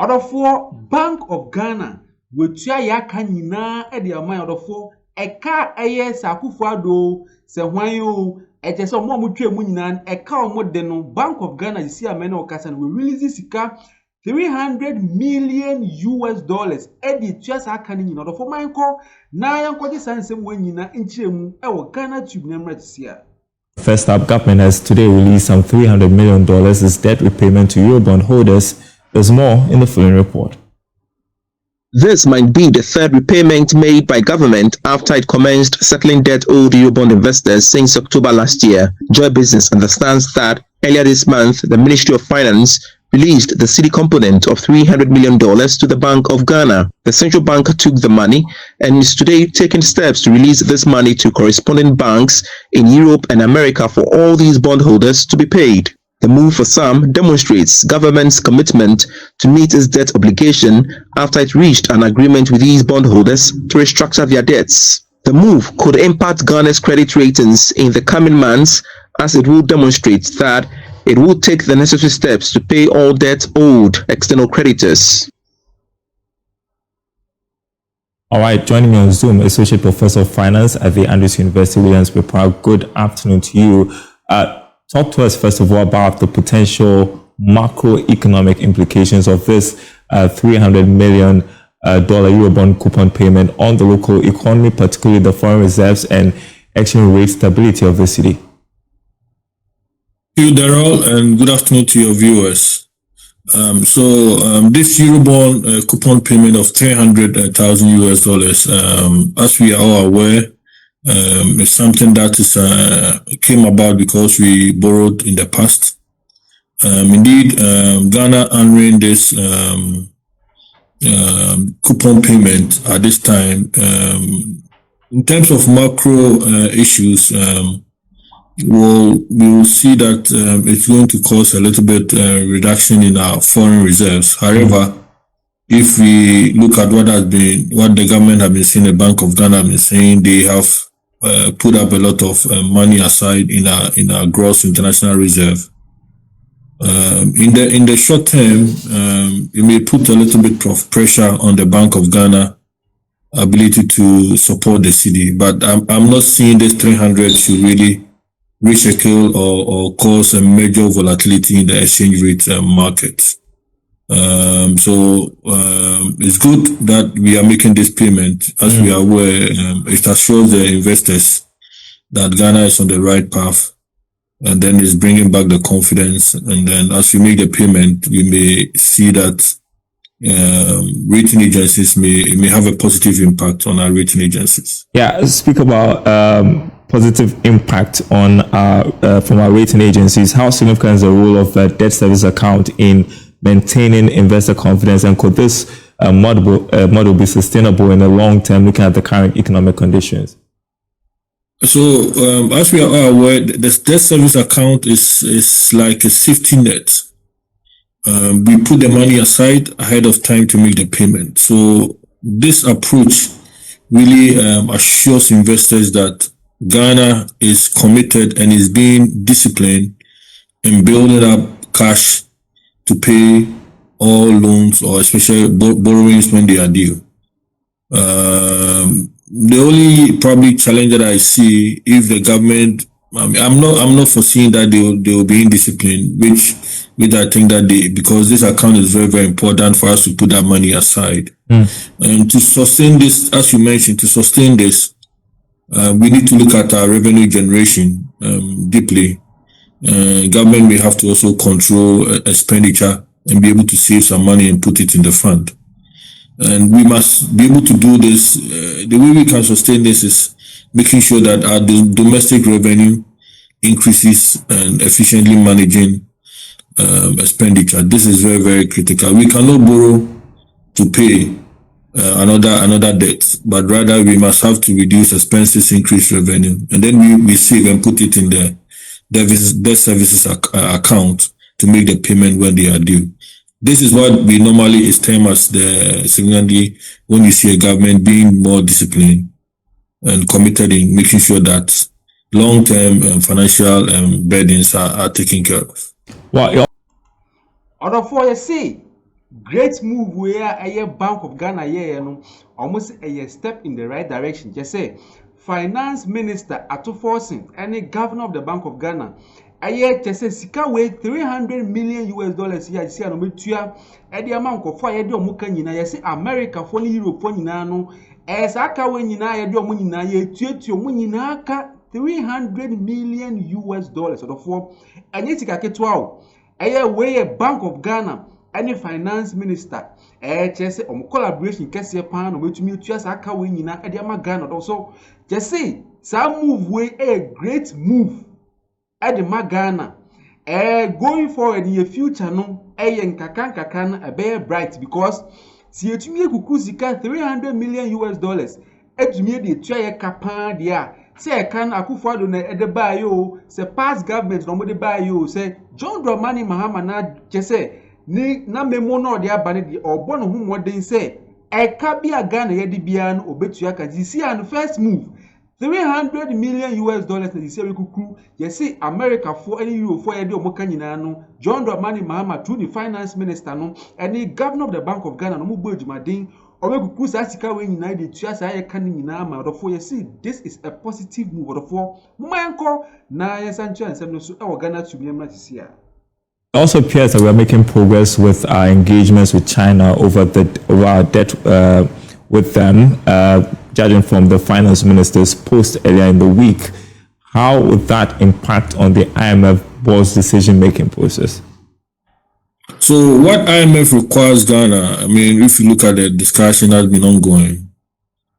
for Bank of Ghana, which ya canina at the amount for a car ayes Akufo-Addo, Sewanyo, at a some more mutual a cow more than Bank of Ghana, you see a man or Cassan will release this car. $300 million Eddie just a canning in order for my call. Now, I'm quite a when you na in Chemu, our Ghanatube name here. First up, government has today released some $300 million as debt repayment to Eurobond holders. There's more in the following report. This might be the third repayment made by government after it commenced settling debt owed Eurobond investors since October last year. Joy Business understands that earlier this month, the Ministry of Finance released the cedi component of $300 million to the Bank of Ghana. The central bank took the money and is today taking steps to release this money to corresponding banks in Europe and America for all these bondholders to be paid. The move for some demonstrates government's commitment to meet its debt obligation after it reached an agreement with these bondholders to restructure their debts. The move could impact Ghana's credit ratings in the coming months, as it will demonstrate that it will take the necessary steps to pay all debt owed external creditors. All right, joining me on Zoom, Associate Professor of Finance at the Andrews University, Williams Bepra. Good afternoon to you. Talk to us, first of all, about the potential macroeconomic implications of this $300 million Eurobond coupon payment on the local economy, particularly the foreign reserves and exchange rate stability of the city. Thank you, Daryl, and good afternoon to your viewers. This Eurobond coupon payment of $300,000, as we are all aware, is something that is came about because we borrowed in the past. Indeed, Ghana honoring this coupon payment at this time. In terms of macro issues, we will see that it's going to cause a little bit reduction in our foreign reserves. However, if we look at what the government have been saying, the Bank of Ghana have been saying, they have put up a lot of money aside in our gross international reserve. In the short term, it may put a little bit of pressure on the Bank of Ghana ability to support the cedi, but I'm not seeing this 300 should really reshackle or cause a major volatility in the exchange rate market. It's good that we are making this payment. As we are aware, it assures the investors that Ghana is on the right path, and then it's bringing back the confidence. And then as we make the payment, we may see that rating agencies may have a positive impact on our rating agencies. Yeah, speak about positive impact on from our rating agencies. How significant is the role of debt service account in maintaining investor confidence, and could this model be sustainable in the long term, looking at the current economic conditions? So, as we are aware, the debt service account is like a safety net. We put the money aside ahead of time to make the payment. So, this approach really assures investors that Ghana is committed and is being disciplined in building up cash to pay all loans, or especially borrowings when they are due. The only probably challenge that I see, if the government, I'm not foreseeing that they will be indisciplined, which I think that because this account is very, very important for us to put that money aside. And to sustain this, as you mentioned, we need to look at our revenue generation deeply. Government may have to also control expenditure and be able to save some money and put it in the fund. And we must be able to do this. The way we can sustain this is making sure that our domestic revenue increases and efficiently managing expenditure. This is very, very critical. We cannot borrow to pay another debt, but rather we must have to reduce expenses, increase revenue, and then we save and put it in the debt services account to make the payment when they are due. This is what we normally is termed as significantly when you see a government being more disciplined and committed in making sure that long-term financial burdens are taken care of. Order for you see, great move where a Bank of Ghana almost a step in the right direction. Just say Finance Minister Atuforsin, any governor of the Bank of Ghana, just say sika way $300 million here. You see, no metua. The amount of fire do omuka nyina. You see, America for Europe for nyina no. Aka we nyina ye do omu nyina ye tuetuo mu nyina aka $300 million. Therefore, enye sika ketua o. Way Bank of Ghana. Any finance minister just say collaboration kese pan no betumi etua sa aka we nyina e de ama Ghana so just say some move way a great move e de ma Ghana going forward in the future no nkaka na e bright because si etumi ekuku sika $300 million etumi de etua ye kapan de a say kan Akufo-Addo na e de ba yo say past government no mo de ba yo say John Dramani Mahama na just say ni na memo no de aba ne de obo no hu modern say eka bia Ghana ye de bia no obetua ka see and first move $300 million na the say kuku you see America for any Euro for ye de omoka nyina no John Dramani Mahama through the finance minister no any governor of the Bank of Ghana no mo bo adwumaden obeguku sa sika we nyina de tua sa ye kan nyina ma odofo you see this is a positive move odofo mmanko na ye sanche ansem no so e wo Ghanatube nyam na tisia. It also appears that we are making progress with our engagements with China over our debt with them, judging from the finance minister's post earlier in the week. How would that impact on the IMF board's decision-making process? So what IMF requires Ghana, I mean, if you look at the discussion that's been ongoing,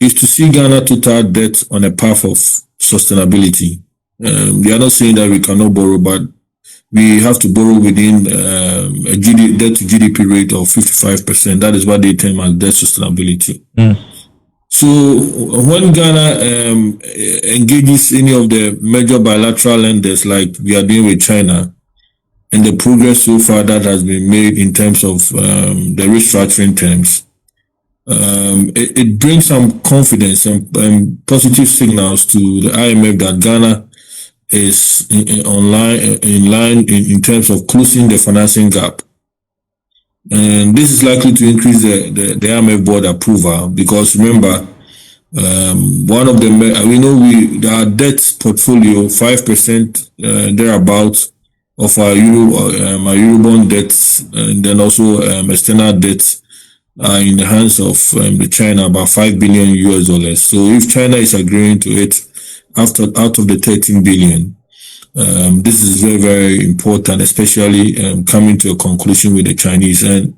is to see Ghana total debt on a path of sustainability. They are not saying that we cannot borrow, but we have to borrow within a debt to GDP rate of 55%. That is what they term as debt sustainability. So when Ghana engages any of the major bilateral lenders like we are doing with China, and the progress so far that has been made in terms of the restructuring terms, it brings some confidence and positive signals to the IMF that Ghana is in line in terms of closing the financing gap. And this is likely to increase the IMF board approval because remember, one of the, we know our debt portfolio, 5% thereabouts of our Eurobond debts, and then also external debts are in the hands of the China, about $5 billion. So if China is agreeing to it, out of the 13 billion, this is very, very important, especially coming to a conclusion with the Chinese. And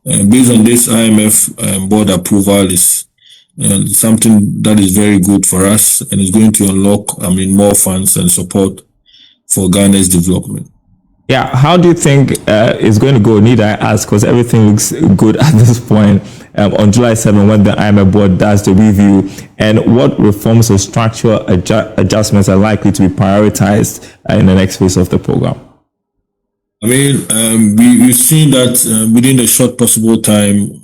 based on this, IMF board approval is something that is very good for us and is going to unlock, more funds and support for Ghana's development. Yeah, how do you think it's going to go? Need I ask, because everything looks good at this point on July 7 when the IMF board does the review, and what reforms or structural adjustments are likely to be prioritized in the next phase of the program? We've seen that within a short possible time,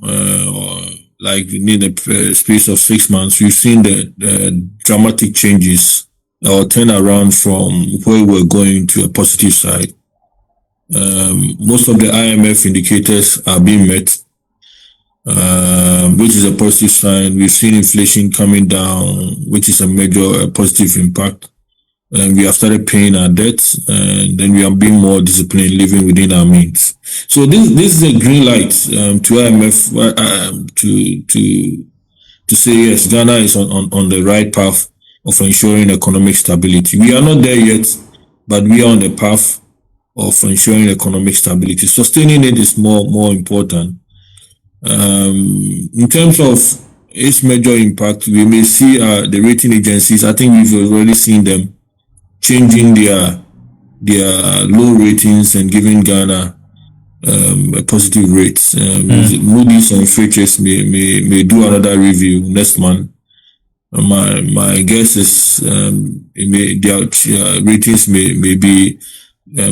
like within a space of 6 months, we've seen the dramatic changes or turnaround from where we're going to a positive side. Most of the IMF indicators are being met, which is a positive sign. We've seen inflation coming down, which is a major positive impact. And we have started paying our debts, and then we are being more disciplined, living within our means. So this is a green light to IMF to say yes, Ghana is on the right path of ensuring economic stability. We are not there yet, but we are on the path of ensuring economic stability. Sustaining it is more important. In terms of its major impact, we may see the rating agencies. I think we've already seen them changing their low ratings and giving Ghana a positive rates. Moody's and Fitch may do another review next month. My guess is their ratings may be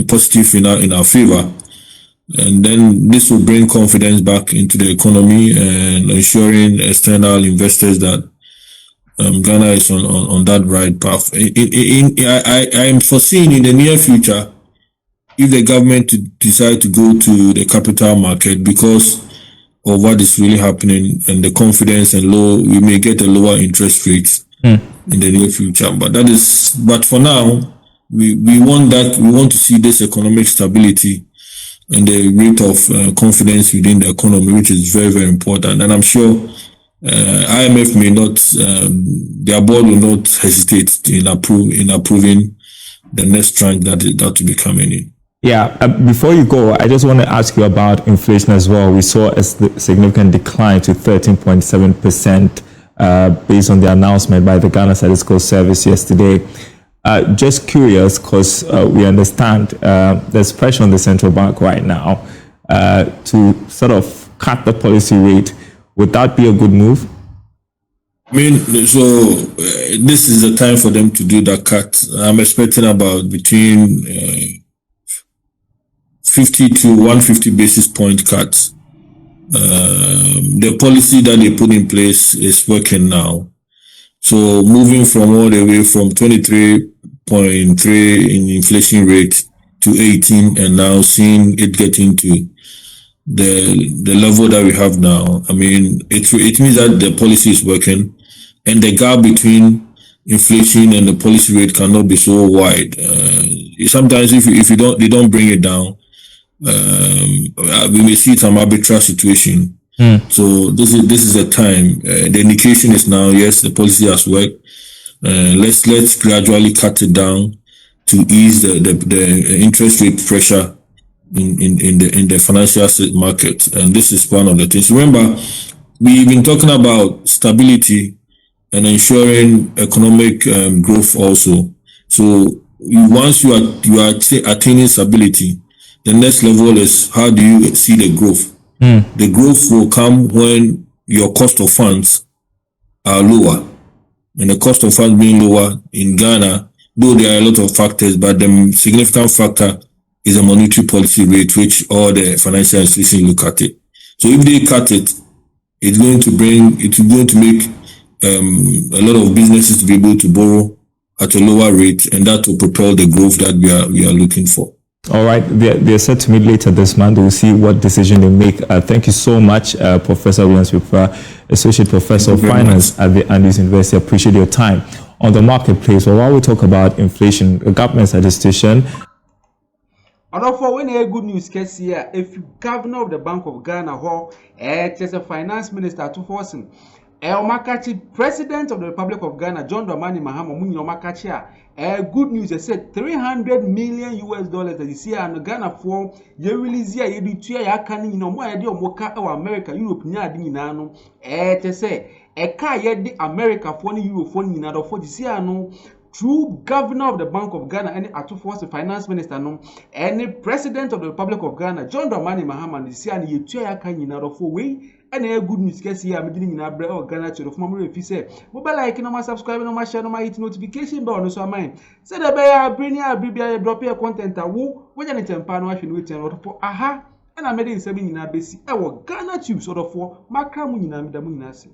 positive in our favor, and then this will bring confidence back into the economy and ensuring external investors that Ghana is on that right path. I am foreseeing in the near future, if the government decide to go to the capital market, because of what is really happening and the confidence and we may get a lower interest rates in the near future. But for now, we want to see this economic stability and the rate of confidence within the economy, which is very, very important. And I'm sure IMF may not, their board will not hesitate in approving the next tranche that will be coming in. Yeah, before you go, I just want to ask you about inflation as well. We saw a significant decline to 13.7% based on the announcement by the Ghana Statistical Service yesterday. Just curious, because we understand there's pressure on the central bank right now to sort of cut the policy rate. Would that be a good move? I mean, so this is the time for them to do that cut. I'm expecting about between 50 to 150 basis point cuts. The policy that they put in place is working now. So moving from all the way from 23.3 in inflation rate to 18, and now seeing it getting to the level that we have now. I mean, it means that the policy is working, and the gap between inflation and the policy rate cannot be so wide. Sometimes if they don't bring it down, we may see some arbitrary situation. So this is the time. The indication is now, yes, the policy has worked. Let's gradually cut it down to ease the interest rate pressure in the financial asset market. And this is one of the things. Remember, we've been talking about stability and ensuring economic growth also. So once you are attaining stability, the next level is, how do you see the growth? The growth will come when your cost of funds are lower. And the cost of funds being lower in Ghana, though there are a lot of factors, but the significant factor is a monetary policy rate, which all the financial institutions look at it. So if they cut it, it's going to make a lot of businesses to be able to borrow at a lower rate, and that will propel the growth that we are looking for. All right, they're set to meet later this month. We'll see what decision they make. Thank you so much, Professor Williams Pipra, Associate Professor of Finance at the Andrews University. Appreciate your time on the marketplace. Well, while we talk about inflation, government statistician. And for when a good news case here, if you governor of the Bank of Ghana, there's a finance minister to force him. Omakachi, President of the Republic of Ghana, John Dramani Mahama, Muni Omakachi, good news, they said $300 million that you see and Ghana for you release here, you do two ya canning, more idea of Moka or America, Europe, Nano, to say, a car yet the America for Euro phone in other 40 Siano. True governor of the Bank of Ghana, any force the finance minister, no, any president of the Republic of Ghana, John Dramani Mahama, the Sian, you two ya can in other 4 way. And a good news case here, I'm doing in a bread or Ghanatube of Mamma if you say, mobile like no more subscribe, no more share, no more hit notification bell, no so mine. Say the bear, bring your BBI, drop your content, when you can pan watching with for aha, and I made it 7 in a basic. I will Ghanatube sort of for Macroeconomic.